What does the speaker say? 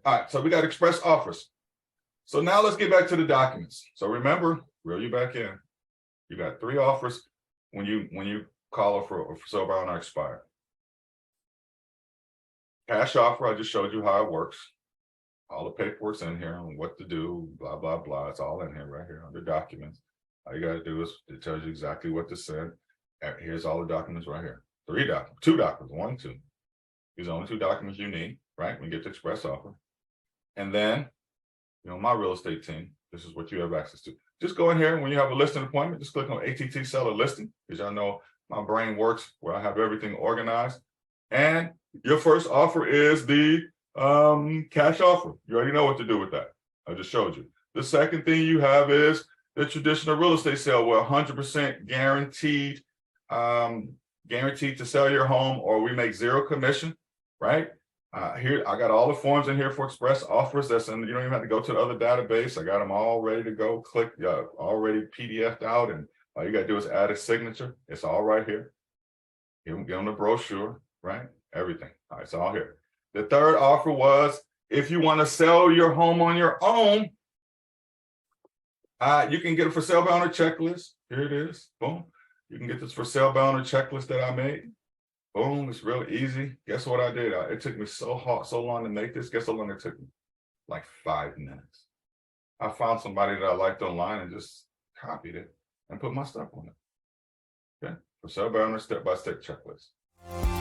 All right, so we got express offers. So now let's get back to the documents. So remember, reel you back in. You got 3 offers when you call for Sobriety or Expire. Cash offer, I just showed you how it works. All the paperwork's in here and what to do, blah, blah, blah. It's all in here right here under documents. All you got to do is it tells you exactly what to send. And here's all the documents right here. 2 documents, 1, 2. These are the only 2 documents you need, right? When you get the express offer. And then, my real estate team, this is what you have access to. Just go in here when you have a listing appointment, just click on ATT seller listing, because y'all know my brain works where I have everything organized. And your first offer is the cash offer. You already know what to do with that. I just showed you. The second thing you have is the traditional real estate sale, where 100% guaranteed, guaranteed to sell your home, or we make 0 commission, right? Here, I got all the forms in here for express offers. You don't even have to go to the other database. I got them all ready to go. Click, already PDF'd out, and all you got to do is add a signature. It's all right here. Get them the brochure, right? Everything. All right, it's all here. The third offer was if you want to sell your home on your own, you can get a for sale by owner checklist. Here it is. Boom. You can get this for sale by owner checklist that I made. Boom, it's real easy. Guess what I did? It took me so long to make this. Guess how long it took me? Like 5 minutes. I found somebody that I liked online and just copied it and put my stuff on it. Okay, for sale by owner step-by-step checklist.